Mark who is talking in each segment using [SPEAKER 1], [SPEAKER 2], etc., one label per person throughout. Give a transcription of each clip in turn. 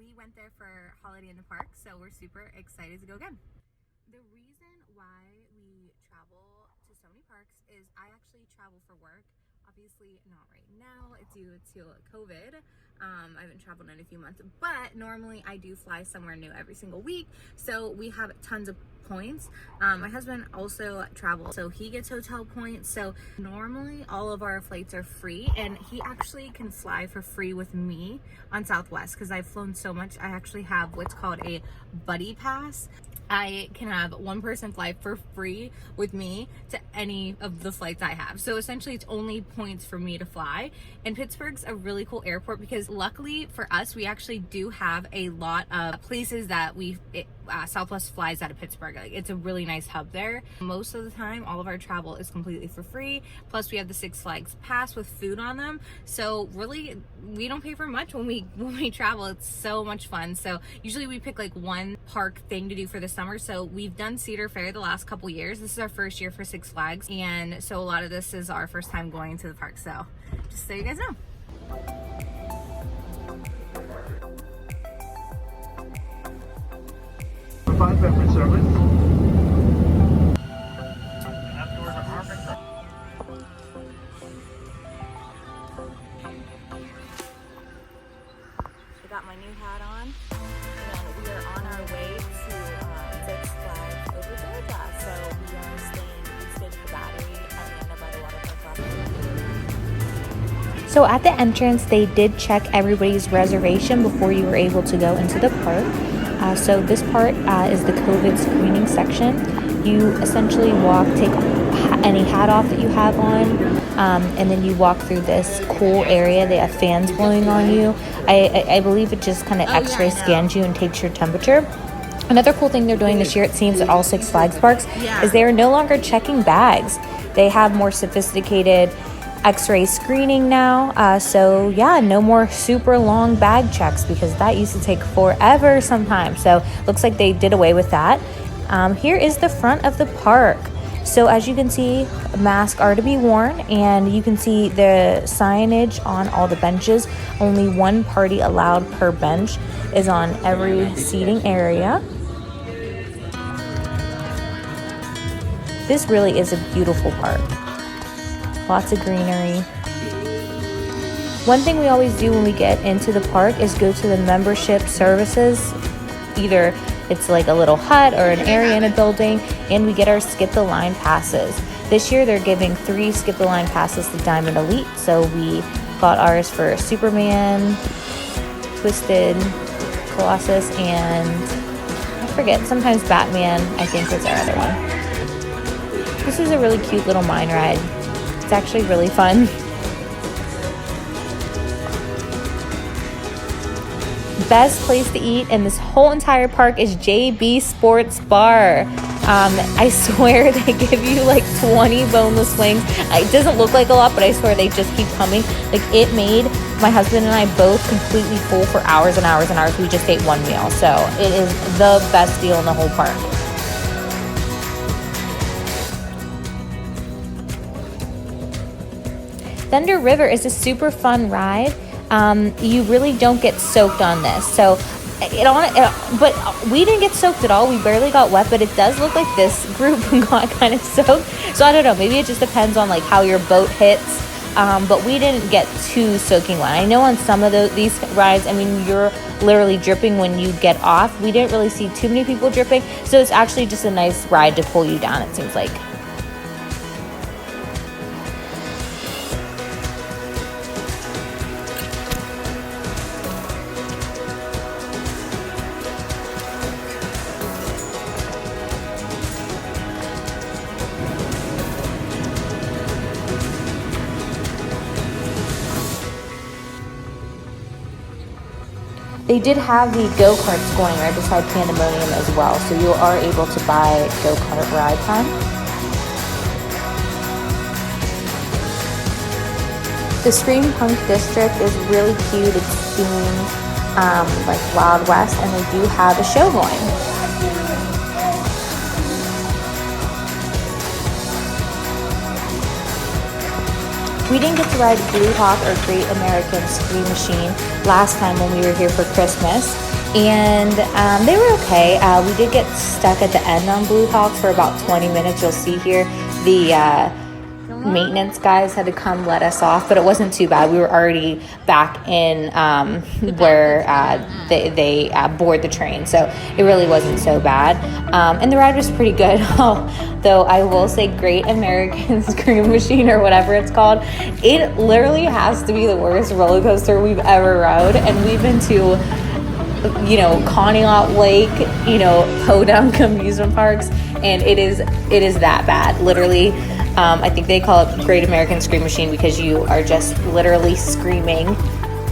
[SPEAKER 1] we went there for Holiday in the Park, so we're super excited to go again. The reason why we travel to so many parks is I actually travel for work. Obviously not right now due to COVID. I haven't traveled in a few months, but normally I do fly somewhere new every single week, so we have tons of points. My husband also travels, so he gets hotel points, so normally all of our flights are free, and he actually can fly for free with me on Southwest because I've flown so much. I actually have what's called a buddy pass. I can have one person fly for free with me to any of the flights I have. So essentially it's only points for me to fly. And Pittsburgh's a really cool airport because luckily for us, we actually do have a lot of places that Southwest flies out of Pittsburgh. Like, it's a really nice hub there. Most of the time, all of our travel is completely for free. Plus we have the Six Flags pass with food on them. So really, we don't pay for much when we travel. It's so much fun. So usually we pick like one park thing to do for the summer. So we've done Cedar Fair the last couple years. This is our first year for Six Flags, and so a lot of this is our first time going to the park. So just so you guys know.
[SPEAKER 2] Provide beverage service.
[SPEAKER 1] I got my new hat on, and we are on our way to Six Flags over Georgia. So we stayed at the Battery Atlanta by the water park.
[SPEAKER 3] So at the entrance, they did check everybody's reservation before you were able to go into the park. So this part is the COVID screening section. You essentially take any hat off that you have on, and then you walk through this cool area. They have fans blowing on you. I believe it just kind of x-ray scans you and takes your temperature. Another cool thing they're doing this year, it seems, at all Six Flags parks, is they are no longer checking bags. They have more sophisticated x-ray screening now. So yeah, no more super long bag checks because that used to take forever sometimes. So looks like they did away with that. Here is the front of the park. So as you can see, masks are to be worn, and you can see the signage on all the benches. Only one party allowed per bench is on every seating area. This really is a beautiful park. Lots of greenery. One thing we always do when we get into the park is go to the membership services. Either it's like a little hut or an area in a building, and we get our Skip the Line passes. This year they're giving 3 Skip the Line passes to Diamond Elite, so we got ours for Superman, Twisted, Colossus, and I forget, sometimes Batman, I think, was our other one. This is a really cute little mine ride. It's actually really fun. Best place to eat in this whole entire park is JB Sports Bar. I swear they give you like 20 boneless wings. It doesn't look like a lot, but I swear they just keep coming. Like, it made my husband and I both completely full for hours and hours and hours. We just ate one meal. So it is the best deal in the whole park. Thunder River is a super fun ride. You really don't get soaked on this. So but we didn't get soaked at all. We barely got wet, but it does look like this group got kind of soaked. So I don't know, maybe it just depends on like how your boat hits. But we didn't get too soaking wet. I know on some of these rides, I mean, you're literally dripping when you get off. We didn't really see too many people dripping. So it's actually just a nice ride to cool you down, it seems like. They did have the go-karts going right beside Pandemonium as well, so you are able to buy go-kart ride time. The Scream Punk District is really cute. It's themed like Wild West, and they do have a show going. We didn't get to ride Blue Hawk or Great American Scream Machine last time when we were here for Christmas, and they were okay. We did get stuck at the end on Blue Hawk for about 20 minutes. You'll see here the maintenance guys had to come let us off, but it wasn't too bad. We were already back in where they board the train, so it really wasn't so bad. And the ride was pretty good. Though I will say Great American Scream Machine, or whatever it's called, it literally has to be the worst roller coaster we've ever rode. And we've been to, Conneaut Lake, Podunk amusement parks, and it is that bad. Literally, I think they call it Great American Scream Machine because you are just literally screaming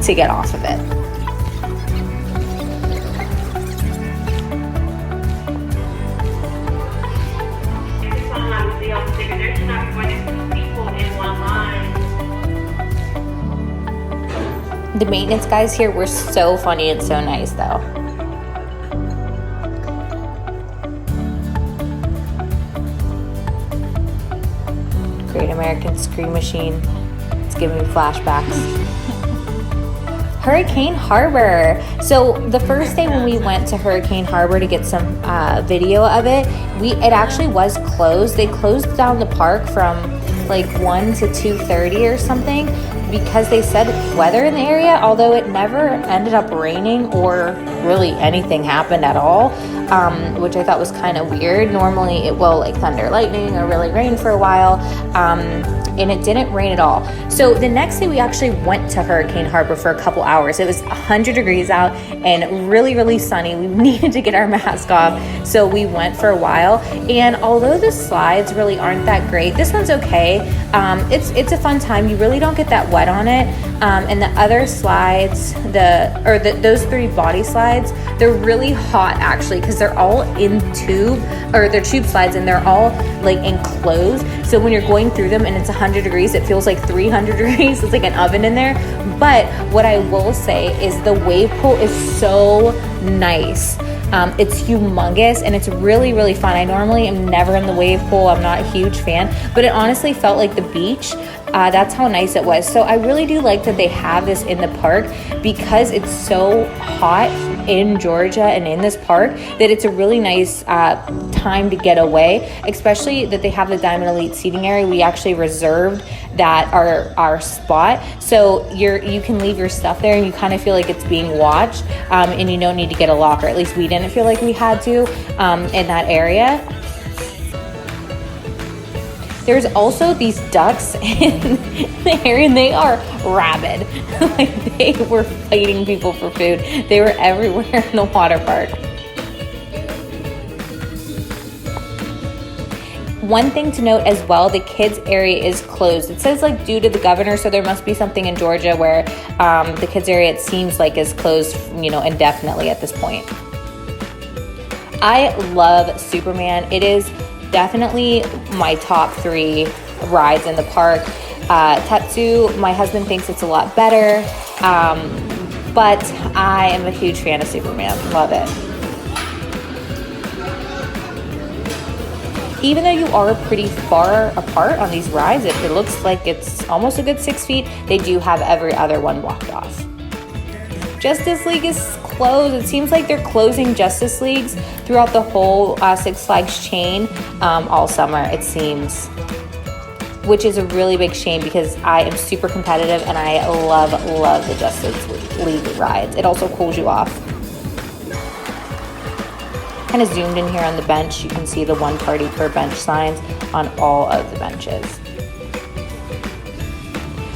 [SPEAKER 3] to get off of it. The maintenance guys here were so funny and so nice, though. Great American Scream Machine. It's giving me flashbacks. Hurricane Harbor. So the first day when we went to Hurricane Harbor to get some video of it, it actually was closed. They closed down the park from like 1 to 2:30 or something because they said weather in the area, although it never ended up raining or really anything happened at all, which I thought was kind of weird. Normally it will like thunder, lightning, or really rain for a while, and it didn't rain at all. So the next day we actually went to Hurricane Harbor for a couple hours. It was 100 degrees out and really, really sunny. We needed to get our mask off, so we went for a while. And although the slides really aren't that great, this one's okay. It's a fun time. You really don't get that wet on it. And the other slides, those 3 body slides, they're really hot actually because they're all in they're tube slides, and they're all like enclosed. So when you're going through them and it's 100 degrees, it feels like 300 degrees. It's like an oven in there. But what I will say is the wave pool is so nice. It's humongous and it's really, really fun. I normally am never in the wave pool. I'm not a huge fan, but it honestly felt like the beach. That's how nice it was. So I really do like that they have this in the park because it's so hot in Georgia and in this park that it's a really nice time to get away, especially that they have the Diamond Elite seating area. We actually reserved that our spot, so you can leave your stuff there and you kind of feel like it's being watched, and you don't need to get a locker. At least we didn't feel like we had to in that area. There's also these ducks in the area, and they are rabid. Like, they were fighting people for food. They were everywhere in the water park. One thing to note as well, the kids area is closed. It says like due to the governor, so there must be something in Georgia where the kids area, it seems like, is closed, indefinitely at this point. I love Superman. It is definitely my top 3 rides in the park. Tetsu, my husband thinks it's a lot better, but I am a huge fan of Superman. Love it. Even though you are pretty far apart on these rides, it looks like it's almost a good 6 feet, they do have every other one blocked off. Justice League is closed. It seems like they're closing Justice Leagues throughout the whole Six Flags chain all summer, it seems, which is a really big shame because I am super competitive and I love the Justice League rides. It also cools you off. Kind of zoomed in here on the bench, you can see the 1 party per bench signs on all of the benches.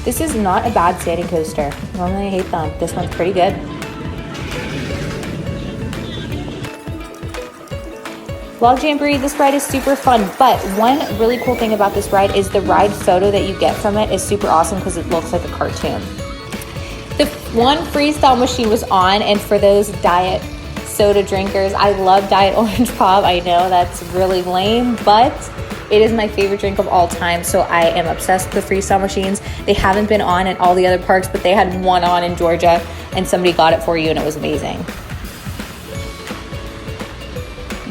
[SPEAKER 3] This is not a bad standing coaster. Normally I hate them. This one's pretty good. Log Jamboree, this ride is super fun, but one really cool thing about this ride is the ride photo that you get from it is super awesome because it looks like a cartoon. The one freestyle machine was on, and for those diet soda drinkers, I love Diet Orange Pop. I know that's really lame, but it is my favorite drink of all time, so I am obsessed with the freestyle machines. They haven't been on at all the other parks, but they had one on in Georgia, and somebody got it for you, and it was amazing.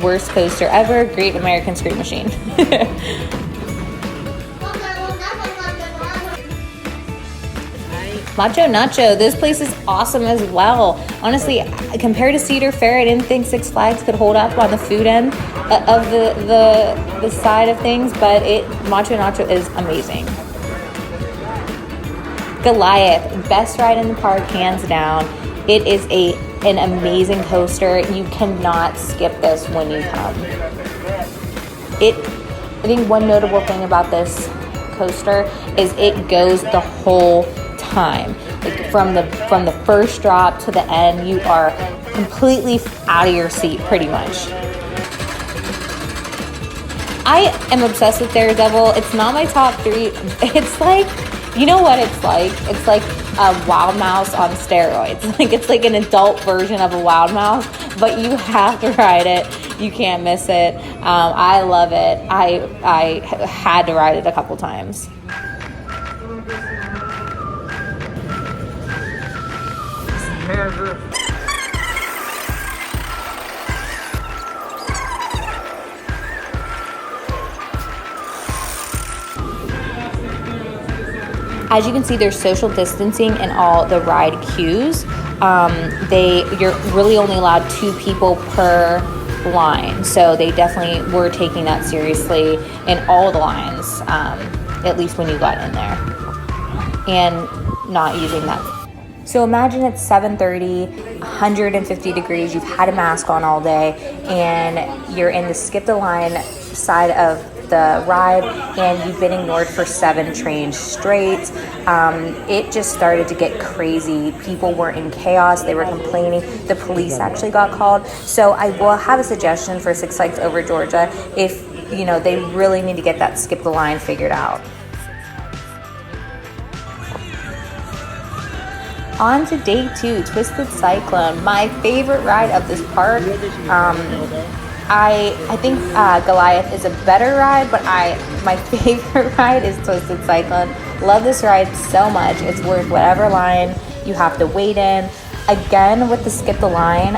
[SPEAKER 3] Worst coaster ever, Great American Scream Machine. Macho Nacho, this place is awesome as well. Honestly, compared to Cedar Fair, I didn't think Six Flags could hold up on the food end of the side of things, but Macho Nacho is amazing. Goliath, best ride in the park, hands down. It is an amazing coaster. You cannot skip this when you come. I think one notable thing about this coaster is it goes the whole time. Like from the first drop to the end, you are completely out of your seat pretty much. I am obsessed with Daredevil. It's not my top 3. It's like, you know what it's like? It's like a Wild Mouse on steroids. Like it's like an adult version of a Wild Mouse, but you have to ride it. You can't miss it. I love it. I had to ride it a couple times. As you can see, there's social distancing in all the ride queues. You're really only allowed 2 people per line, so they definitely were taking that seriously in all the lines, at least when you got in there, and not using that. So imagine it's 7:30, 150 degrees, you've had a mask on all day, and you're in the skip the line side of the ride, and you've been ignored for 7 trains straight. It just started to get crazy. People were in chaos. They were complaining. The police actually got called. So I will have a suggestion for Six Flags Over Georgia if, they really need to get that skip the line figured out. On to day 2, Twisted Cyclone, my favorite ride of this park. I think Goliath is a better ride, but my favorite ride is Twisted Cyclone. Love this ride so much. It's worth whatever line you have to wait in. Again, with the skip the line,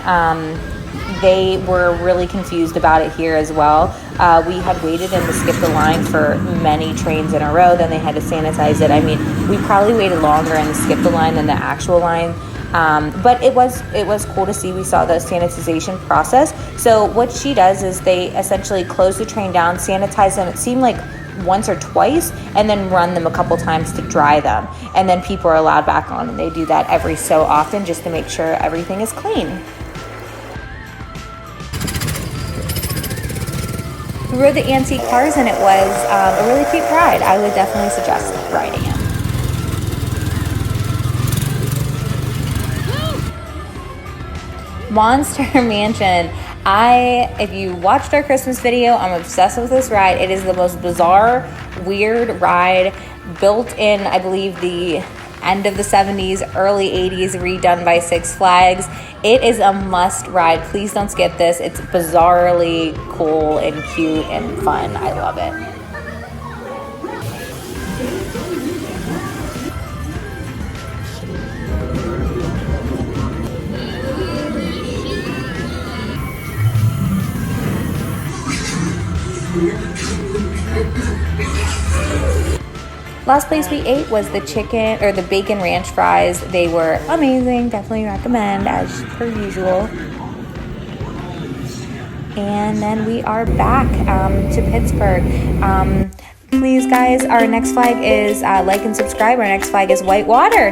[SPEAKER 3] they were really confused about it here as well. We had waited in the skip the line for many trains in a row, then they had to sanitize it. I mean, we probably waited longer in the skip the line than the actual line. But it was cool to see. We saw the sanitization process. So what she does is they essentially close the train down, sanitize them. It seemed like once or twice, and then run them a couple times to dry them. And then people are allowed back on, and they do that every so often just to make sure everything is clean. We rode the antique cars, and it was a really cute ride. I would definitely suggest riding it. Monster Mansion. If you watched our Christmas video, I'm obsessed with this ride. It is the most bizarre, weird ride, built in, I believe, the end of the 70s, early 80s, redone by Six Flags. It is a must ride. Please don't skip this. It's bizarrely cool and cute and fun. I love it. Last place we ate was the bacon ranch fries. They were amazing. Definitely recommend, as per usual. And then we are back to Pittsburgh. Please, guys, our next flag is like and subscribe. Our next flag is Whitewater.